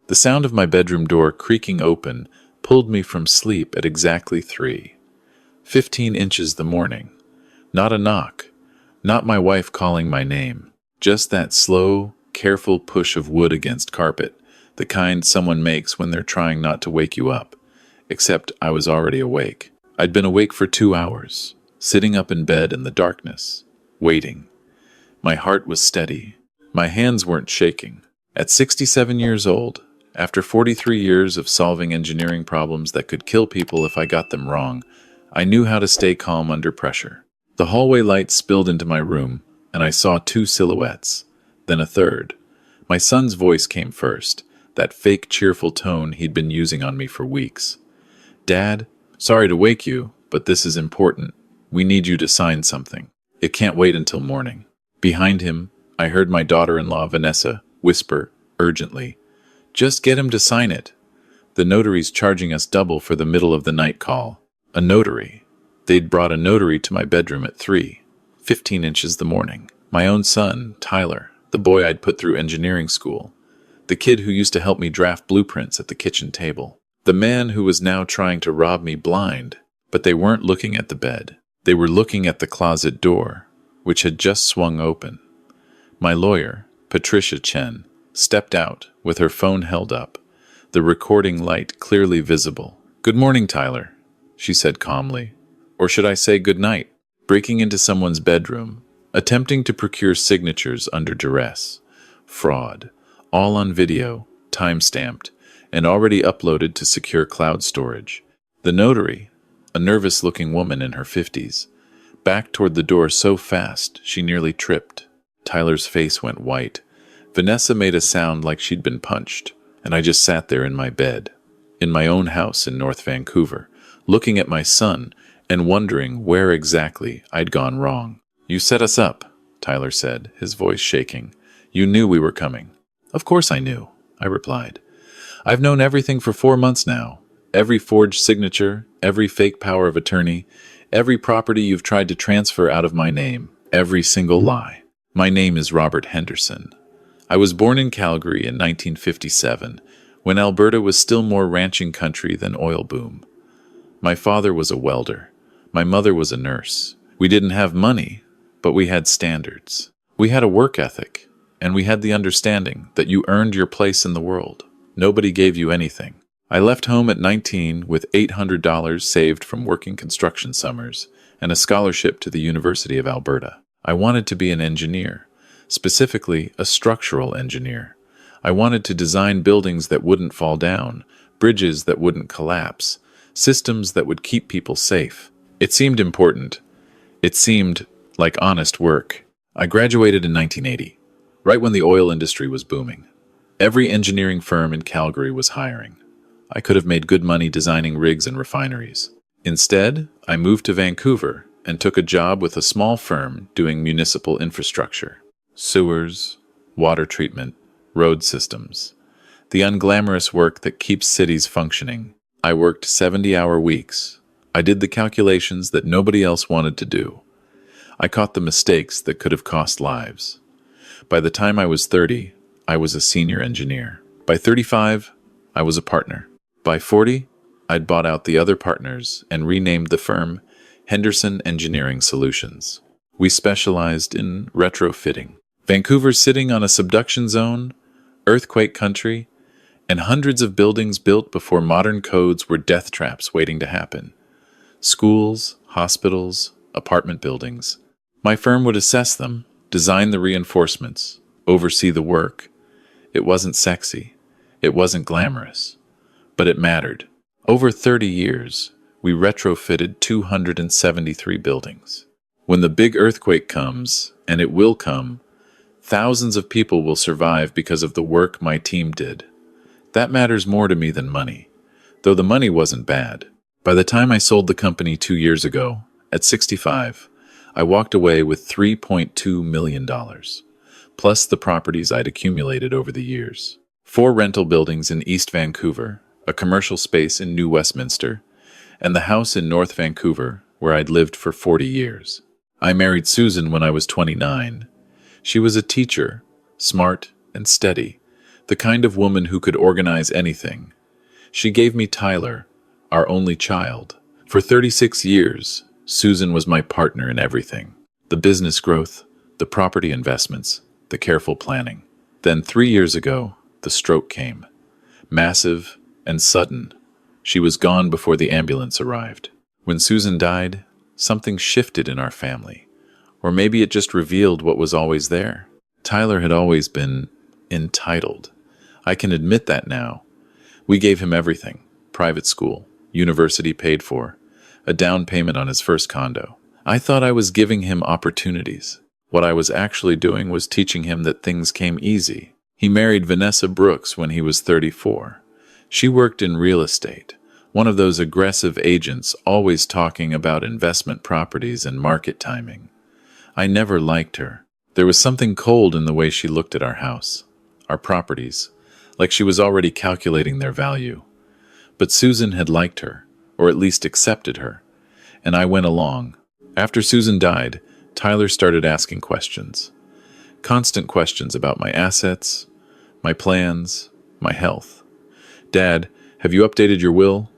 The sound of my bedroom door creaking open pulled me from sleep at exactly 3:15 inches the morning. Not a knock, not my wife calling my name, just that slow, careful push of wood against carpet, the kind someone makes when they're trying not to wake you up. Except I was already awake. I'd been awake for 2 hours, sitting up in bed in the darkness, waiting. My heart was steady. My hands weren't shaking. At 67 years old, after 43 years of solving engineering problems that could kill people if I got them wrong, I knew how to stay calm under pressure. The hallway light spilled into my room, and I saw two silhouettes, then a third. My son's voice came first, that fake cheerful tone he'd been using on me for weeks. "Dad, sorry to wake you, but this is important. We need you to sign something. It can't wait until morning." Behind him, I heard my daughter-in-law, Vanessa, whisper, urgently, "Just get him to sign it. The notary's charging us double for the middle-of-the-night call." A notary. They'd brought a notary to my bedroom at 3:15 inches the morning. My own son, Tyler, the boy I'd put through engineering school. The kid who used to help me draft blueprints at the kitchen table. The man who was now trying to rob me blind. But they weren't looking at the bed. They were looking at the closet door, which had just swung open. My lawyer, Patricia Chen, stepped out with her phone held up, the recording light clearly visible. "Good morning, Tyler," she said calmly. "Or should I say good night?" Breaking into someone's bedroom, attempting to procure signatures under duress. Fraud. All on video, time-stamped, and already uploaded to secure cloud storage. The notary, a nervous-looking woman in her 50s, backed toward the door so fast she nearly tripped. Tyler's face went white. Vanessa made a sound like she'd been punched, and I just sat there in my bed, in my own house in North Vancouver, looking at my son and wondering where exactly I'd gone wrong. "You set us up," Tyler said, his voice shaking. "You knew we were coming." "Of course I knew," I replied. "I've known everything for 4 months now. Every forged signature, every fake power of attorney, every property you've tried to transfer out of my name, every single lie. My name is Robert Henderson. I was born in Calgary in 1957, when Alberta was still more ranching country than oil boom. My father was a welder. My mother was a nurse. We didn't have money, but we had standards. We had a work ethic, and we had the understanding that you earned your place in the world. Nobody gave you anything. I left home at 19 with $800 saved from working construction summers and a scholarship to the University of Alberta. I wanted to be an engineer, specifically a structural engineer. I wanted to design buildings that wouldn't fall down, bridges that wouldn't collapse, systems that would keep people safe. It seemed important. It seemed like honest work. I graduated in 1980, right when the oil industry was booming. Every engineering firm in Calgary was hiring. I could have made good money designing rigs and refineries. Instead, I moved to Vancouver and took a job with a small firm doing municipal infrastructure. Sewers, water treatment, road systems. The unglamorous work that keeps cities functioning. I worked 70-hour weeks. I did the calculations that nobody else wanted to do. I caught the mistakes that could have cost lives. By the time I was 30, I was a senior engineer. By 35, I was a partner. By 40, I'd bought out the other partners and renamed the firm Henderson Engineering Solutions. We specialized in retrofitting. Vancouver's sitting on a subduction zone, earthquake country, and hundreds of buildings built before modern codes were death traps waiting to happen. Schools, hospitals, apartment buildings. My firm would assess them, design the reinforcements, oversee the work. It wasn't sexy. It wasn't glamorous. But it mattered. Over 30 years, we retrofitted 273 buildings. When the big earthquake comes, and it will come, thousands of people will survive because of the work my team did. That matters more to me than money, though the money wasn't bad. By the time I sold the company 2 years ago, at 65, I walked away with $3.2 million, plus the properties I'd accumulated over the years. 4 rental buildings in East Vancouver, a commercial space in New Westminster, and the house in North Vancouver where I'd lived for 40 years. I married Susan when I was 29. She was a teacher, smart and steady, The kind of woman who could organize anything. She gave me Tyler, our only child. For 36 years, Susan was my partner in everything. The business growth, the property investments, the careful planning. Then 3 years ago, the stroke came. Massive and sudden. She was gone before the ambulance arrived. When Susan died, something shifted in our family. Or maybe it just revealed what was always there. Tyler had always been entitled. I can admit that now. We gave him everything. Private school, university paid for, a down payment on his first condo. I thought I was giving him opportunities. What I was actually doing was teaching him that things came easy. He married Vanessa Brooks when he was 34. She worked in real estate, one of those aggressive agents always talking about investment properties and market timing. I never liked her. There was something cold in the way she looked at our house, our properties, like she was already calculating their value. But Susan had liked her, or at least accepted her, and I went along. After Susan died, Tyler started asking questions. Constant questions about my assets, my plans, my health. Dad, have you updated your will?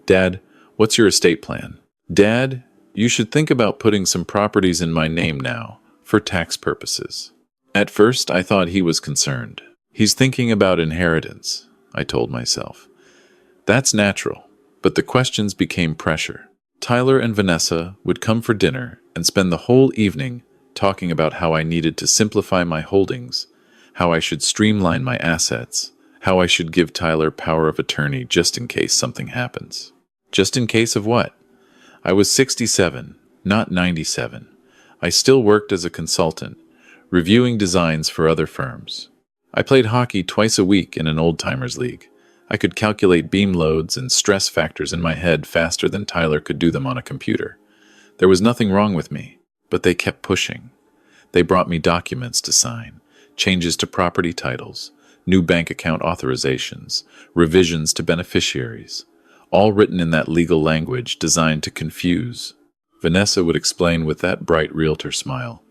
Dad, what's your estate plan? Dad, you should think about putting some properties in my name now, for tax purposes. At first, I thought he was concerned. He's thinking about inheritance, I told myself. That's natural, but the questions became pressure. Tyler and Vanessa would come for dinner and spend the whole evening talking about how I needed to simplify my holdings, how I should streamline my assets, how I should give Tyler power of attorney just in case something happens. Just in case of what? I was 67, not 97. I still worked as a consultant, reviewing designs for other firms. I played hockey twice a week in an old-timers league. I could calculate beam loads and stress factors in my head faster than Tyler could do them on a computer. There was nothing wrong with me, but they kept pushing. They brought me documents to sign, changes to property titles, new bank account authorizations, revisions to beneficiaries, all written in that legal language designed to confuse. Vanessa would explain with that bright realtor smile,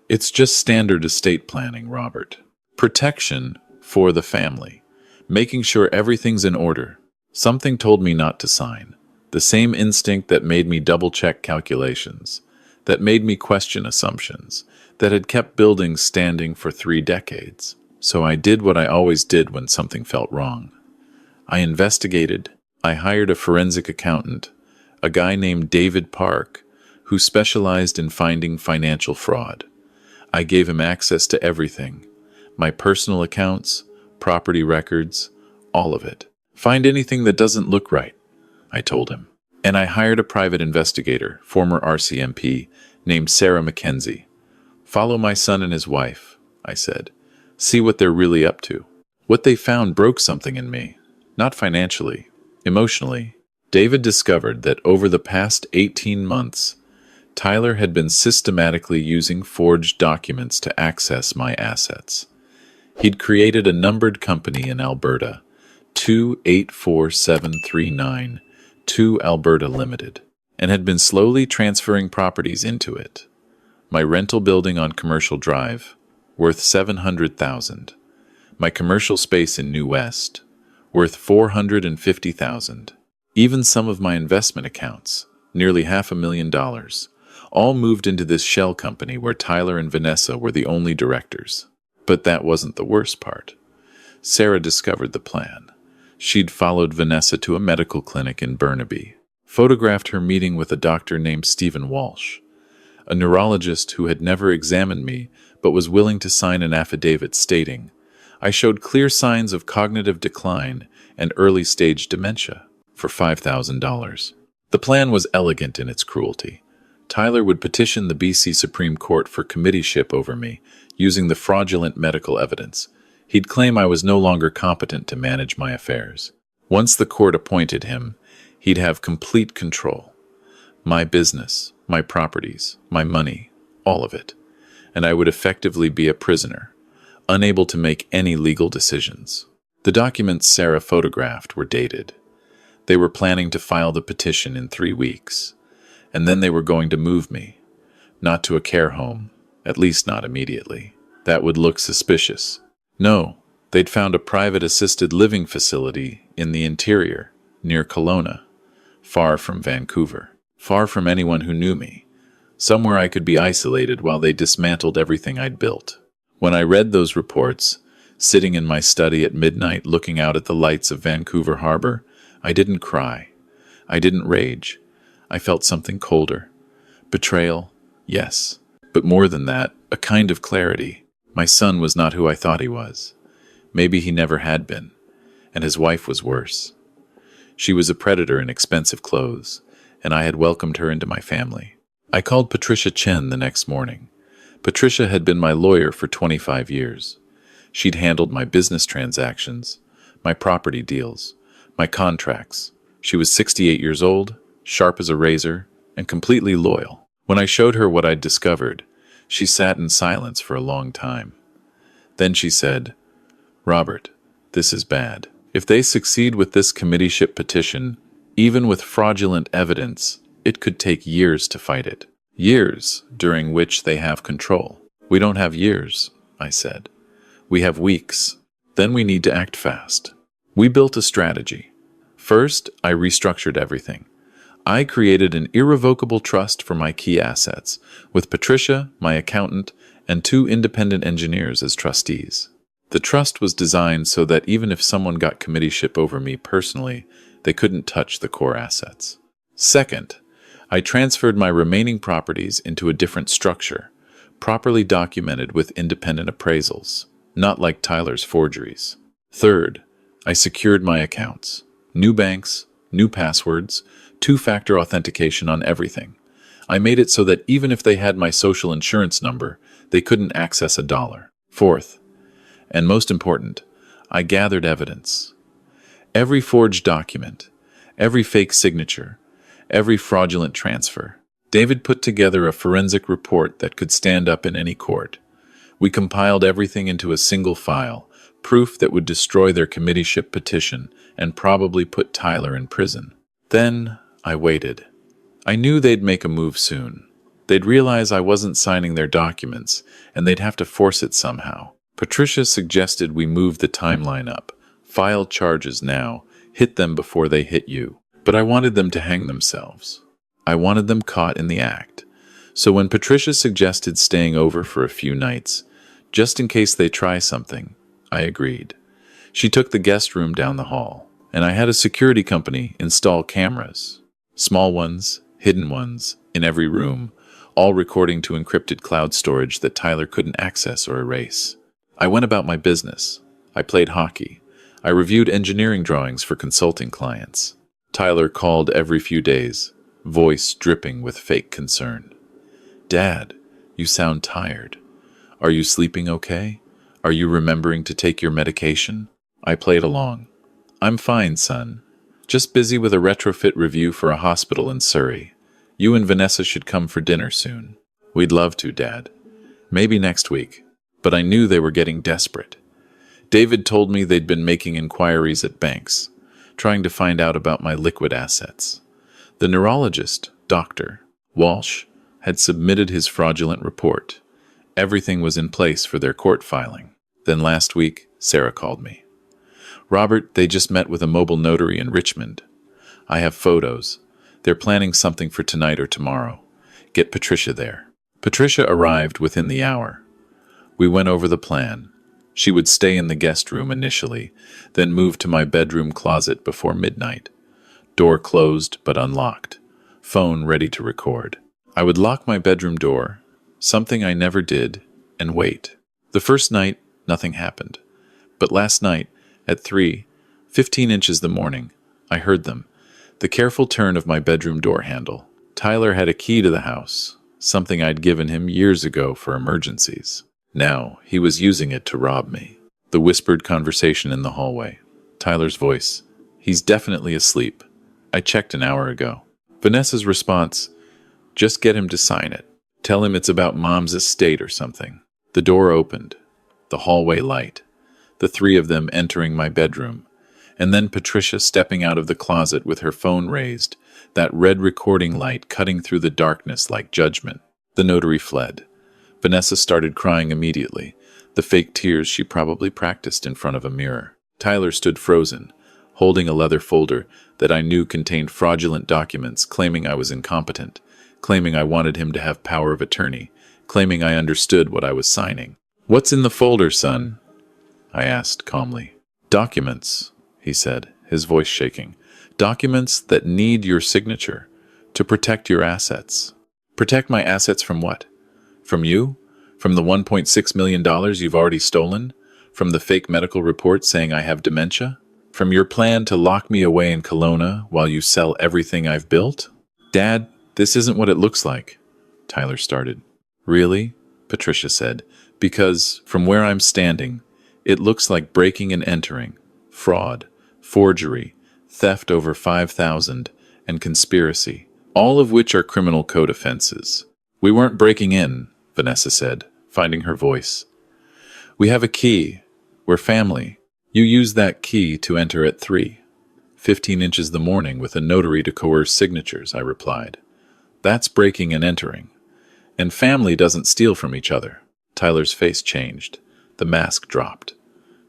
"It's just standard estate planning, Robert. Protection for the family. Making sure everything's in order." Something told me not to sign. The same instinct that made me double-check calculations, that made me question assumptions, that had kept buildings standing for 3 decades. So I did what I always did when something felt wrong. I investigated. I hired a forensic accountant, a guy named David Park, who specialized in finding financial fraud. I gave him access to everything. My personal accounts, property records, all of it. "Find anything that doesn't look right," I told him. And I hired a private investigator, former RCMP, named Sarah Mackenzie. "Follow my son and his wife," I said. "See what they're really up to." What they found broke something in me, not financially, emotionally. David discovered that over the past 18 months, Tyler had been systematically using forged documents to access my assets. He'd created a numbered company in Alberta, 284739, 2 Alberta Limited, and had been slowly transferring properties into it. My rental building on Commercial Drive, worth $700,000. My commercial space in New West, worth $450,000. Even some of my investment accounts, nearly $500,000, all moved into this shell company where Tyler and Vanessa were the only directors. But that wasn't the worst part. Sarah discovered the plan. She'd followed Vanessa to a medical clinic in Burnaby, photographed her meeting with a doctor named Stephen Walsh, a neurologist who had never examined me but was willing to sign an affidavit stating, "I showed clear signs of cognitive decline and early-stage dementia," for $5,000. The plan was elegant in its cruelty. Tyler would petition the BC Supreme Court for committeeship over me, using the fraudulent medical evidence. He'd claim I was no longer competent to manage my affairs. Once the court appointed him, he'd have complete control. My business, my properties, my money, all of it. And I would effectively be a prisoner, unable to make any legal decisions. The documents Sarah photographed were dated. They were planning to file the petition in 3 weeks, and then they were going to move me, not to a care home, at least not immediately. That would look suspicious. No, They'd found a private assisted living facility in the interior, near Kelowna, far from Vancouver, far from anyone who knew me, somewhere I could be isolated while they dismantled everything I'd built. When I read those reports, sitting in my study at midnight looking out at the lights of Vancouver Harbor, I didn't cry. I didn't rage. I felt something colder. Betrayal, yes. But more than that, a kind of clarity. My son was not who I thought he was. Maybe he never had been. And his wife was worse. She was a predator in expensive clothes, and I had welcomed her into my family. I called Patricia Chen the next morning. Patricia had been my lawyer for 25 years. She'd handled my business transactions, my property deals, my contracts. She was 68 years old, sharp as a razor, and completely loyal. When I showed her what I'd discovered, she sat in silence for a long time. Then she said, "Robert, this is bad. If they succeed with this committeeship petition, even with fraudulent evidence, it could take years to fight it. Years during which they have control." "We don't have years," I said. "We have weeks. Then we need to act fast." We built a strategy. First, I restructured everything. I created an irrevocable trust for my key assets, with Patricia, my accountant, and 2 independent engineers as trustees. The trust was designed so that even if someone got committeeship over me personally, they couldn't touch the core assets. Second, I transferred my remaining properties into a different structure, properly documented with independent appraisals, not like Tyler's forgeries. Third, I secured my accounts. New banks, new passwords, 2-factor authentication on everything. I made it so that even if they had my social insurance number, they couldn't access a dollar. Fourth, and most important, I gathered evidence. Every forged document, every fake signature, every fraudulent transfer. David put together a forensic report that could stand up in any court. We compiled everything into a single file, proof that would destroy their committeeship petition and probably put Tyler in prison. Then I waited. I knew they'd make a move soon. They'd realize I wasn't signing their documents, and they'd have to force it somehow. Patricia suggested we move the timeline up, file charges now, hit them before they hit you. But I wanted them to hang themselves. I wanted them caught in the act. So when Patricia suggested staying over for a few nights, just in case they try something, I agreed. She took the guest room down the hall, and I had a security company install cameras. Small ones, hidden ones, in every room, all recording to encrypted cloud storage that Tyler couldn't access or erase. I went about my business. I played hockey. I reviewed engineering drawings for consulting clients. Tyler called every few days, voice dripping with fake concern. "Dad, you sound tired. Are you sleeping okay? Are you remembering to take your medication?" I played along. "I'm fine, son. Just busy with a retrofit review for a hospital in Surrey. You and Vanessa should come for dinner soon." "We'd love to, Dad. Maybe next week." But I knew they were getting desperate. David told me they'd been making inquiries at banks, trying to find out about my liquid assets. The neurologist, Dr. Walsh, had submitted his fraudulent report. Everything was in place for their court filing. Then last week, Sarah called me. "Robert, they just met with a mobile notary in Richmond. I have photos. They're planning something for tonight or tomorrow. Get Patricia there." Patricia arrived within the hour. We went over the plan. She would stay in the guest room initially, then move to my bedroom closet before midnight. Door closed but unlocked. Phone ready to record. I would lock my bedroom door, something I never did, and wait. The first night, nothing happened. But last night, at 3:15 the morning, I heard them. The careful turn of my bedroom door handle. Tyler had a key to the house, something I'd given him years ago for emergencies. Now, he was using it to rob me. The whispered conversation in the hallway. Tyler's voice. "He's definitely asleep. I checked an hour ago." Vanessa's response. "Just get him to sign it. Tell him it's about Mom's estate or something." The door opened. The hallway light. The 3 of them entering my bedroom. And then Patricia stepping out of the closet with her phone raised, that red recording light cutting through the darkness like judgment. The notary fled. Vanessa started crying immediately. The fake tears she probably practiced in front of a mirror. Tyler stood frozen, holding a leather folder that I knew contained fraudulent documents claiming I was incompetent, claiming I wanted him to have power of attorney, claiming I understood what I was signing. "What's in the folder, son?" I asked calmly. "Documents," he said, his voice shaking. "Documents that need your signature to protect your assets." "Protect my assets from what? From you? From the $1.6 million you've already stolen? From the fake medical report saying I have dementia? From your plan to lock me away in Kelowna while you sell everything I've built?" "Dad, this isn't what it looks like," Tyler started. "Really?" Patricia said. "Because, from where I'm standing, it looks like breaking and entering, fraud, forgery, theft over 5,000, and conspiracy, all of which are criminal code offenses." "We weren't breaking in," Vanessa said, finding her voice. "We have a key. We're family. You used that key to enter at 3:15 inches the morning with a notary to coerce signatures," I replied. "That's breaking and entering. And family doesn't steal from each other." Tyler's face changed. The mask dropped.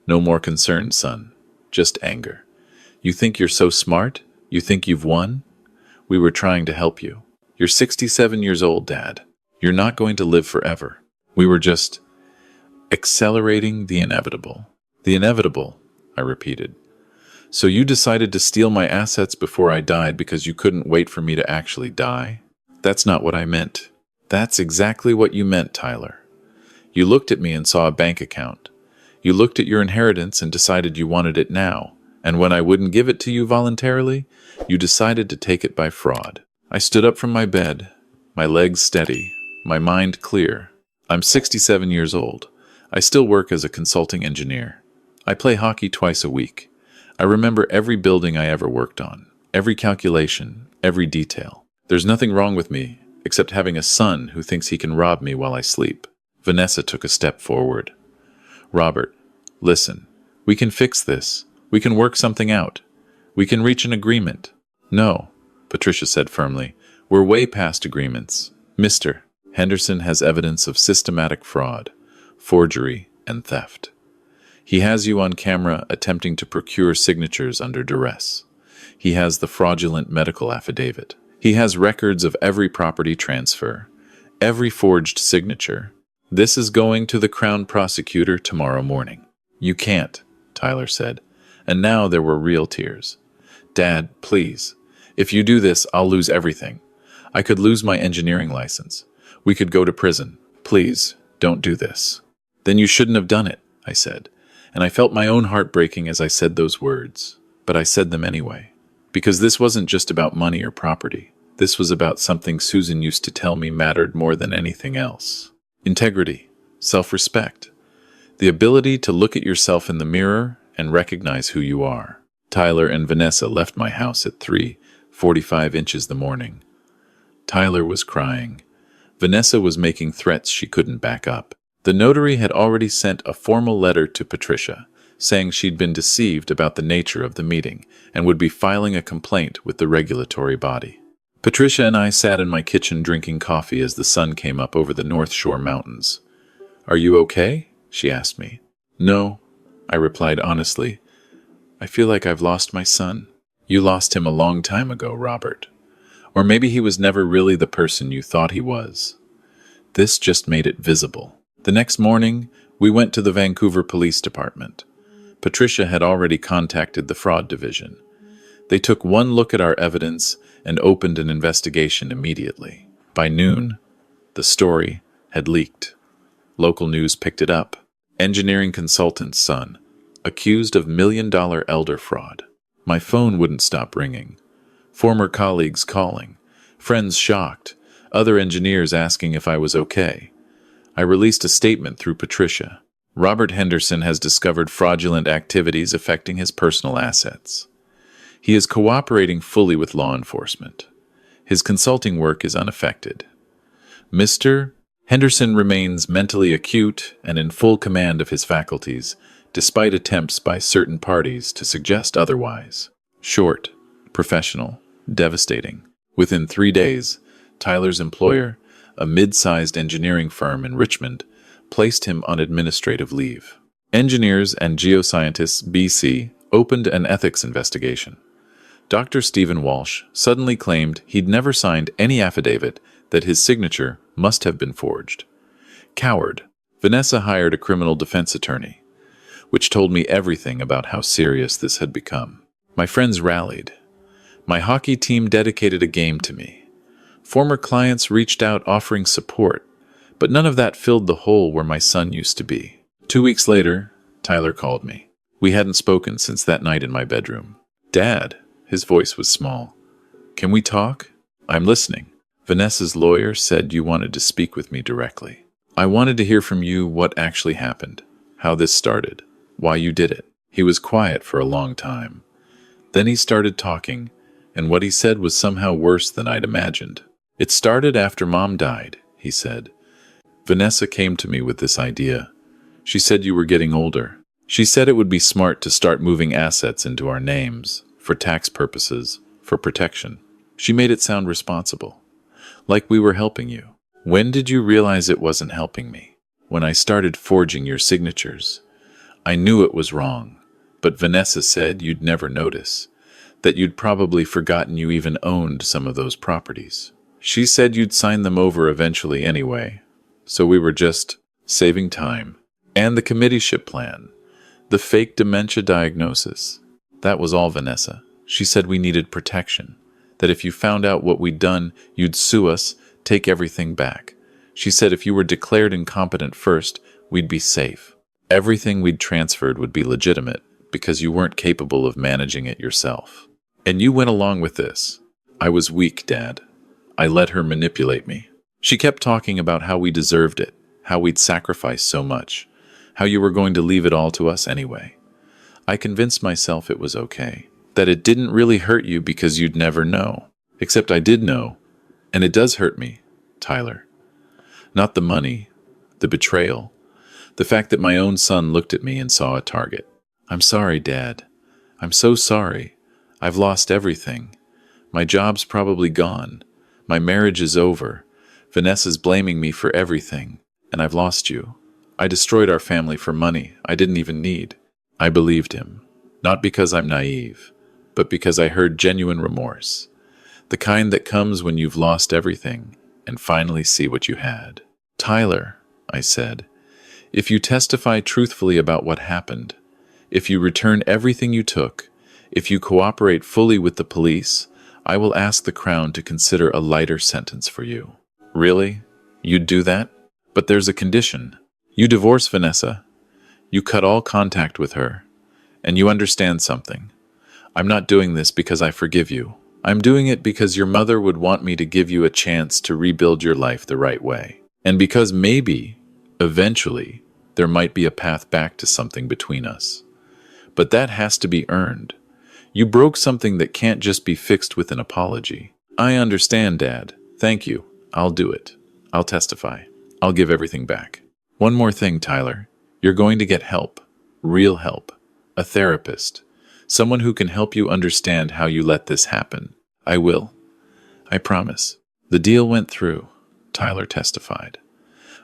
"No more concern, son. Just anger. You think you're so smart? You think you've won? We were trying to help you. You're 67 years old, Dad. You're not going to live forever. We were just accelerating the inevitable." "The inevitable," I repeated. "So you decided to steal my assets before I died because you couldn't wait for me to actually die?" "That's not what I meant." "That's exactly what you meant, Tyler. You looked at me and saw a bank account. You looked at your inheritance and decided you wanted it now. And when I wouldn't give it to you voluntarily, you decided to take it by fraud." I stood up from my bed, my legs steady, my mind clear. "I'm 67 years old. I still work as a consulting engineer. I play hockey twice a week. I remember every building I ever worked on, every calculation, every detail. There's nothing wrong with me, except having a son who thinks he can rob me while I sleep." Vanessa took a step forward. "Robert, listen. We can fix this. We can work something out. We can reach an agreement." "No," Patricia said firmly. "We're way past agreements. Mr. Henderson has evidence of systematic fraud, forgery, and theft. He has you on camera attempting to procure signatures under duress. He has the fraudulent medical affidavit. He has records of every property transfer, every forged signature. This is going to the Crown Prosecutor tomorrow morning." "You can't," Tyler said, and now there were real tears. "Dad, please. If you do this, I'll lose everything. I could lose my engineering license. We could go to prison. Please, don't do this." "Then you shouldn't have done it," I said, and I felt my own heart breaking as I said those words. But I said them anyway. Because this wasn't just about money or property. This was about something Susan used to tell me mattered more than anything else. Integrity, self-respect, the ability to look at yourself in the mirror and recognize who you are. Tyler and Vanessa left my house at 3:45 inches the morning. Tyler was crying. Vanessa was making threats she couldn't back up. The notary had already sent a formal letter to Patricia, saying she'd been deceived about the nature of the meeting and would be filing a complaint with the regulatory body. Patricia and I sat in my kitchen drinking coffee as the sun came up over the North Shore Mountains. "Are you okay?" she asked me. "No," I replied honestly. "I feel like I've lost my son." "You lost him a long time ago, Robert. Or maybe he was never really the person you thought he was. This just made it visible." The next morning, we went to the Vancouver Police Department. Patricia had already contacted the fraud division. They took one look at our evidence and opened an investigation immediately. By noon, the story had leaked. Local news picked it up. Engineering consultant's son, accused of million-dollar elder fraud. My phone wouldn't stop ringing. Former colleagues calling. Friends shocked. Other engineers asking if I was okay. I released a statement through Patricia. "Robert Henderson has discovered fraudulent activities affecting his personal assets. He is cooperating fully with law enforcement. His consulting work is unaffected. Mr. Henderson remains mentally acute and in full command of his faculties, despite attempts by certain parties to suggest otherwise." Short, professional, devastating. Within 3 days, Tyler's employer, a mid-sized engineering firm in Richmond, placed him on administrative leave. Engineers and geoscientists BC opened an ethics investigation. Dr. Stephen Walsh suddenly claimed he'd never signed any affidavit that his signature must have been forged. Coward. Vanessa hired a criminal defense attorney, which told me everything about how serious this had become. My friends rallied. My hockey team dedicated a game to me. Former clients reached out offering support, but none of that filled the hole where my son used to be. 2 weeks later, Tyler called me. We hadn't spoken since that night in my bedroom. "Dad," his voice was small. "Can we talk?" "I'm listening." "Vanessa's lawyer said you wanted to speak with me directly. I wanted to hear from you what actually happened, how this started, why you did it." He was quiet for a long time. Then he started talking, and what he said was somehow worse than I'd imagined. "It started after Mom died," he said. "Vanessa came to me with this idea. She said you were getting older. She said it would be smart to start moving assets into our names, for tax purposes, for protection. She made it sound responsible, like we were helping you. When did you realize it wasn't helping me?" "When I started forging your signatures. I knew it was wrong, but Vanessa said you'd never notice, that you'd probably forgotten you even owned some of those properties. She said you'd sign them over eventually anyway, so we were just saving time. And the committeeship plan, the fake dementia diagnosis. That was all Vanessa. She said we needed protection, that if you found out what we'd done, you'd sue us, take everything back. She said if you were declared incompetent first, we'd be safe. Everything we'd transferred would be legitimate because you weren't capable of managing it yourself. And you went along with this." I was weak, Dad. I let her manipulate me. She kept talking about how we deserved it, how we'd sacrificed so much, how you were going to leave it all to us anyway. I convinced myself it was okay, that it didn't really hurt you because you'd never know. Except I did know, and it does hurt me, Tyler. Not the money, the betrayal, the fact that my own son looked at me and saw a target. I'm sorry, Dad. I'm so sorry. I've lost everything. My job's probably gone. My marriage is over. Vanessa's blaming me for everything, and I've lost you. I destroyed our family for money I didn't even need. I believed him, not because I'm naive, but because I heard genuine remorse, the kind that comes when you've lost everything and finally see what you had. Tyler, I said, if you testify truthfully about what happened, if you return everything you took, if you cooperate fully with the police, I will ask the Crown to consider a lighter sentence for you. Really? You'd do that? But there's a condition. You divorce Vanessa. You cut all contact with her. And you understand something. I'm not doing this because I forgive you. I'm doing it because your mother would want me to give you a chance to rebuild your life the right way. And because maybe, eventually, there might be a path back to something between us. But that has to be earned. You broke something that can't just be fixed with an apology. I understand, Dad. Thank you. I'll do it. I'll testify. I'll give everything back. One more thing, Tyler. You're going to get help. Real help. A therapist. Someone who can help you understand how you let this happen. I will. I promise. The deal went through, Tyler testified.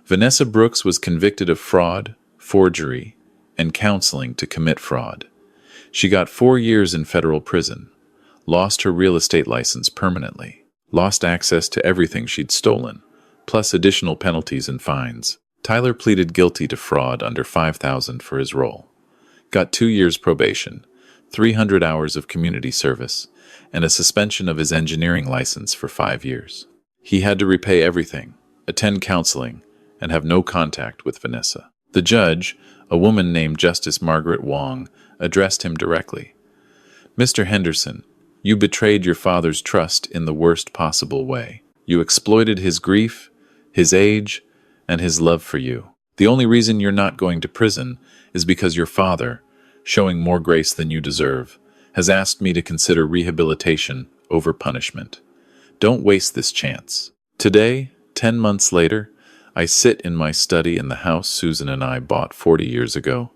Vanessa Brooks was convicted of fraud, forgery, and counseling to commit fraud. She got 4 years in federal prison, lost her real estate license permanently, lost access to everything she'd stolen, plus additional penalties and fines. Tyler pleaded guilty to fraud under $5,000 for his role, got 2 years probation, 300 hours of community service, and a suspension of his engineering license for 5 years. He had to repay everything, attend counseling, and have no contact with Vanessa. The judge, a woman named Justice Margaret Wong, addressed him directly. Mr. Henderson, you betrayed your father's trust in the worst possible way. You exploited his grief, his age, and his love for you. The only reason you're not going to prison is because your father, showing more grace than you deserve, has asked me to consider rehabilitation over punishment. Don't waste this chance. Today, 10 months later, I sit in my study in the house Susan and I bought 40 years ago.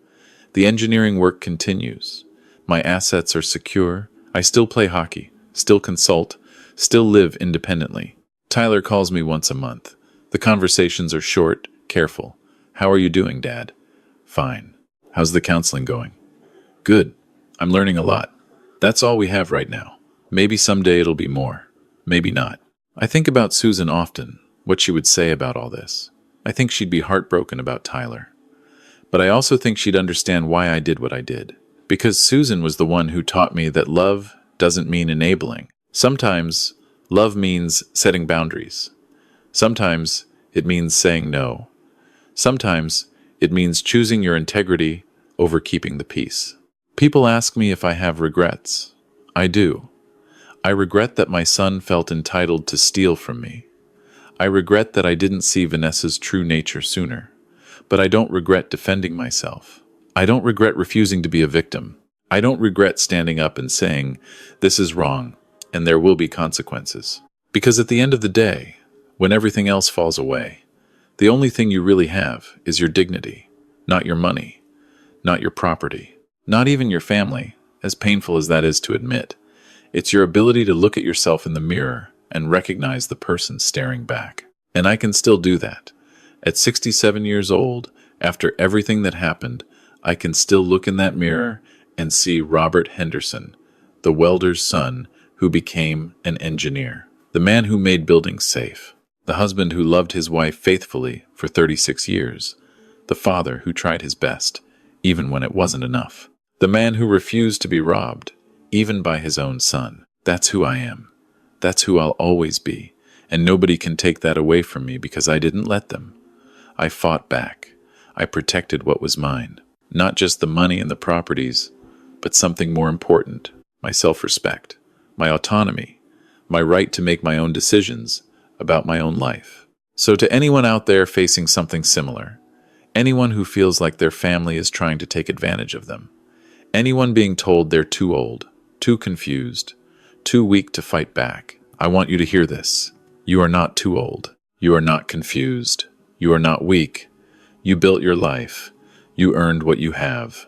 The engineering work continues. My assets are secure. I still play hockey, still consult, still live independently. Tyler calls me once a month. The conversations are short, careful. How are you doing, Dad? Fine. How's the counseling going? Good. I'm learning a lot. That's all we have right now. Maybe someday it'll be more. Maybe not. I think about Susan often, what she would say about all this. I think she'd be heartbroken about Tyler. But I also think she'd understand why I did what I did. Because Susan was the one who taught me that love doesn't mean enabling. Sometimes love means setting boundaries. Sometimes it means saying no. Sometimes it means choosing your integrity over keeping the peace. People ask me if I have regrets. I do. I regret that my son felt entitled to steal from me. I regret that I didn't see Vanessa's true nature sooner. But I don't regret defending myself. I don't regret refusing to be a victim. I don't regret standing up and saying, this is wrong, and there will be consequences. Because at the end of the day, when everything else falls away, the only thing you really have is your dignity, not your money, not your property, not even your family, as painful as that is to admit. It's your ability to look at yourself in the mirror and recognize the person staring back. And I can still do that. At 67 years old, after everything that happened, I can still look in that mirror and see Robert Henderson, the welder's son who became an engineer, the man who made buildings safe, the husband who loved his wife faithfully for 36 years, the father who tried his best, even when it wasn't enough, the man who refused to be robbed, even by his own son. That's who I am. That's who I'll always be, and nobody can take that away from me because I didn't let them. I fought back. I protected what was mine. Not just the money and the properties, but something more important, my self-respect, my autonomy, my right to make my own decisions about my own life. So to anyone out there facing something similar, anyone who feels like their family is trying to take advantage of them, anyone being told they're too old, too confused, too weak to fight back, I want you to hear this. You are not too old. You are not confused. You are not weak. You built your life. You earned what you have.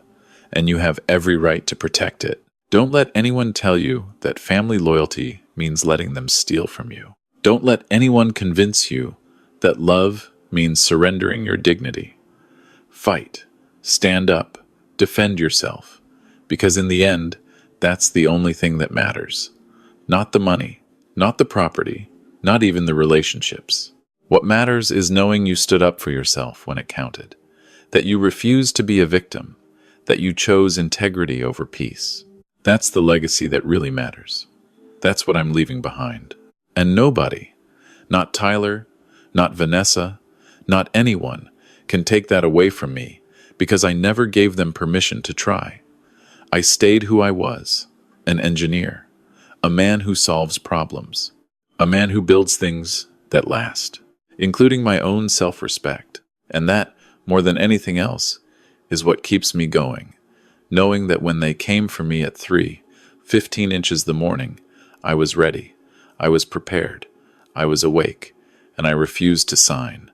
And you have every right to protect it. Don't let anyone tell you that family loyalty means letting them steal from you. Don't let anyone convince you that love means surrendering your dignity. Fight. Stand up. Defend yourself. Because in the end, that's the only thing that matters. Not the money, not the property, not even the relationships. What matters is knowing you stood up for yourself when it counted, that you refused to be a victim, that you chose integrity over peace. That's the legacy that really matters. That's what I'm leaving behind. And nobody, not Tyler, not Vanessa, not anyone, can take that away from me because I never gave them permission to try. I stayed who I was, an engineer, a man who solves problems, a man who builds things that last, including my own self-respect. And that, more than anything else, is what keeps me going, knowing that when they came for me at 3:15 inches the morning, I was ready, I was prepared, I was awake, and I refused to sign.